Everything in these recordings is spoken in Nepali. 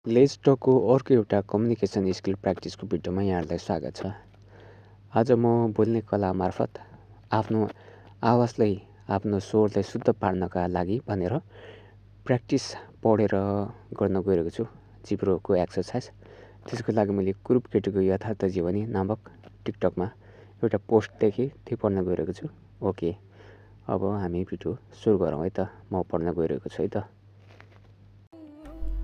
लेट्स टकको अर्को एउटा कम्युनिकेसन स्किल प्र्याक्टिसको भिडियोमा यहाँहरूलाई स्वागत छ। आज म बोल्ने कला मार्फत आफ्नो आवाजलाई आफ्नो स्वरलाई शुद्ध पार्नका लागि भनेर प्र्याक्टिस पढेर गर्न गइरहेको छु जिब्रोको एक्सर्साइज। त्यसको लागि मैले कुरूप केटीको यथार्थ जीवनी नामक टिकटकमा एउटा पोस्ट देखेँ, त्यो पढ्न गइरहेको छु। ओके, अब हामी भिडियो सुरु गरौँ है त। म पढ्न गइरहेको छु है त।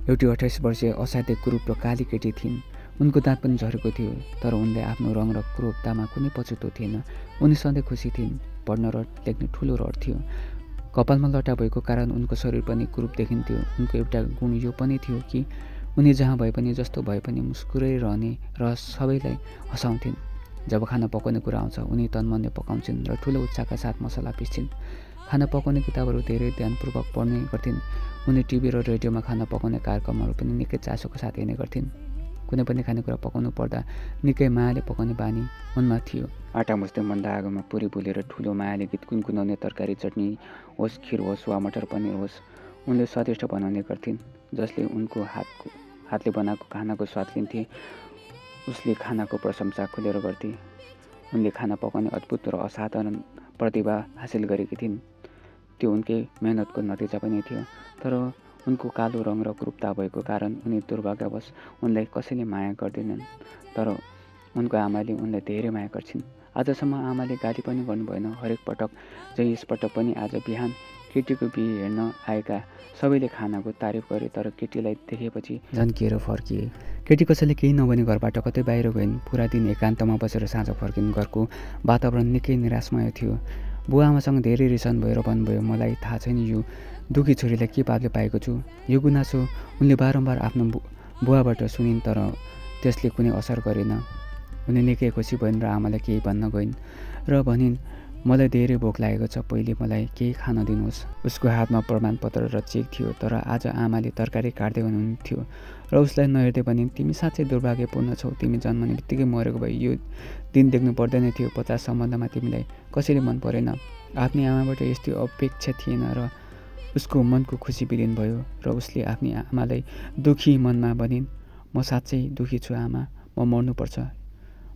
एउटी 28 वर्षीय असाध्य कुरूप र काली केटी थिइन्। उनको दाँत पनि झरेको थियो, तर उनले आफ्नो रङ र कुरूपतामा कुनै पछुतो थिएन। उनी सधैँ खुसी थिइन्। पढ्न र लेख्ने ठुलो रहर थियो। कपालमा लट्टा भएको कारण उनको शरीर पनि कुरूप देखिन्थ्यो। उनको एउटा गुण यो पनि थियो कि उनी जहाँ भए पनि जस्तो भए पनि मुस्कुराइरहने र सबैलाई हँसाउँथिन्। जब खाना पकाउने कुरा आउँछ, उनी तनमनले पकाउँछिन् र ठुलो उत्साहका साथ मसला पिस्छिन्। खाना पकाउने किताबहरू धेरै ध्यानपूर्वक पढ्ने गर्थिन्। उनी टिभी र रेडियोमा खाना पकाउने कार्यक्रमहरू पनि निकै चासोको साथ हेर्ने गर्थिन्। कुनै पनि खानेकुरा पकाउनु पर्दा निकै मायाले पकाउने बानी उनमा थियो। आटा मुस्दै मन्दा आगोमा पुरी बुलेर ठुलो मायाले गीत गुनगुनाउने तरकारी चटनी होस्, खिर होस् वा मटर पनिर होस्, उनले स्वादिष्ट बनाउने गर्थिन्। जसले उनको हातले बनाएको खानाको स्वाद लिन्थे, उसले खानाको प्रशंसा खुलेर गर्थे। उनले खाना पकाउने अद्भुत र असाधारण प्रतिभा हासिल गरेकी थिइन्। त्यो उनकै मेहनतको नतिजा पनि थियो। तर उनको कालो रङ र कुरूपता भएको कारण उनी दुर्भाग्यवश उनलाई कसैले माया गर्दैनन्। तर उनको आमाले उनलाई धेरै माया गर्छिन्। आजसम्म आमाले गाली पनि गर्नु भएन। हरेक पटक चाहिँ यसपटक पनि आज बिहान केटीको बिहे हेर्न आएका सबैले खानाको तारिफ गरे, तर केटीलाई देखेपछि झन्किएर फर्किए। केटी कसैले केही नभनी घरबाट कतै बाहिर गइन्। पुरा दिन एकान्तमा बसेर साँझ फर्किन्। घरको वातावरण निकै निराशमय थियो। बुवा आमासँग धेरै रिसाउनु भएर भन्नुभयो, मलाई थाहा छैन यो दुखी छोरीलाई के पापले पाएको छु। यो गुनासो उनले बारम्बार आफ्नो बुवाबाट सुनिन्, तर त्यसले कुनै असर गरेन। उनी निकै खुसी भइन् र आमालाई केही भन्न गइन् र भनिन्, मलाई धेरै भोक लागेको छ, पहिले मलाई केही खान दिनुहोस्। उसको हातमा प्रमाणपत्र र चेक थियो, तर आज आमाले तरकारी काट्दै हुनुहुन्थ्यो र उसलाई नहेर्दै भनिन्, तिमी साँच्चै दुर्भाग्यपूर्ण छौ। तिमी जन्मने बित्तिकै मरेको भए यो दिन देख्नु पर्दैन थियो। 50 सम्बन्धमा तिमीलाई कसैले मन परेन। आफ्नी आमाबाट यस्तो अपेक्षा थिएन र उसको मनको खुसी विलीन भयो र उसले आफ्नी आमालाई दुखी मनमा भनिन्, म साँच्चै दुखी छु आमा, म मर्नुपर्छ।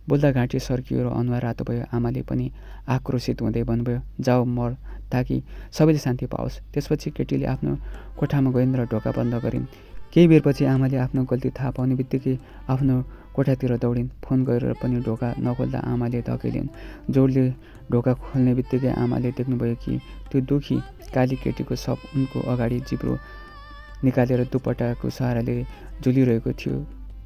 बोल्दा घाँटी सर्कियो र अनुहार रातो भयो। आमाले पनि आक्रोशित हुँदै भन्नुभयो, जाऊ मर, ताकि सबैले शान्ति पाओस्। त्यसपछि केटीले आफ्नो कोठामा गइन् र ढोका बन्द गरिन्। केही बेरपछि आमाले आफ्नो गल्ती थाहा पाउने बित्तिकै आफ्नो कोठातिर दौडिन्। फोन गरेर पनि ढोका नखोल्दा आमाले धकेलिन्। जोडले ढोका खोल्ने बित्तिकै आमाले देख्नुभयो कि त्यो दुखी काली केटीको शव उनको अगाडि जिब्रो निकालेर दुपट्टाको सहाराले झुलिरहेको थियो।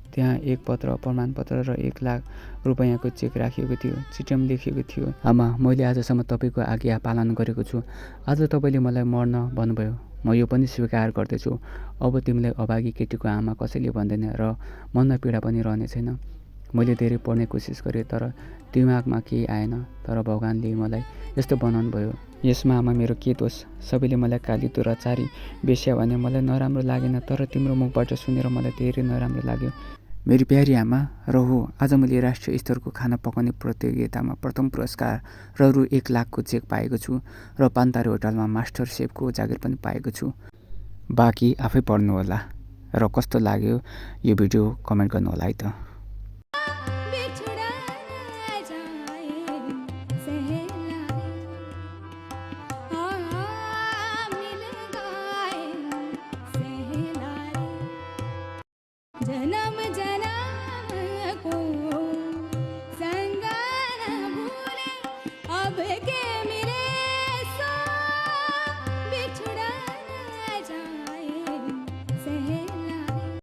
त्यहाँ एक पत्र प्रमाणपत्र र 1 लाख रुपैयाँको चेक राखिएको थियो। चिठीमा लेखिएको थियो, आमा, मैले आजसम्म तपाईँको आज्ञा पालन गरेको छु। आज तपाईँले मलाई मर्न भन्नुभयो, म यो पनि स्वीकार गर्दैछु। अब तिमीलाई अभागी केटीको आमा कसैले भन्दैन र मनमा पीडा पनि रहने छैन। मैले धेरै पढ्ने कोसिस गरेँ, तर दिमागमा केही आएन। तर भगवानले मलाई यस्तो बनाउनु भयो। यसमा आमा मेरो के दोष? सबैले मलाई काली दुराचारी बेस्या भने मलाई नराम्रो लागेन, तर तिम्रो मुखबाट सुनेर मलाई धेरै नराम्रो लाग्यो। मेरी प्यारी आमा, र हो, आज मैले राष्ट्रिय स्तरको खाना पकाउने प्रतियोगितामा प्रथम पुरस्कार र रु 1 लाखको चेक पाएको छु र पान्तारे होटलमा मास्टर सेफको जागिर पनि पाएको छु। बाँकी आफै पढ्नुहोला र कस्तो लाग्यो यो भिडियो कमेन्ट गर्नुहोला है त। जन्म जन्म को संग न भूले अब के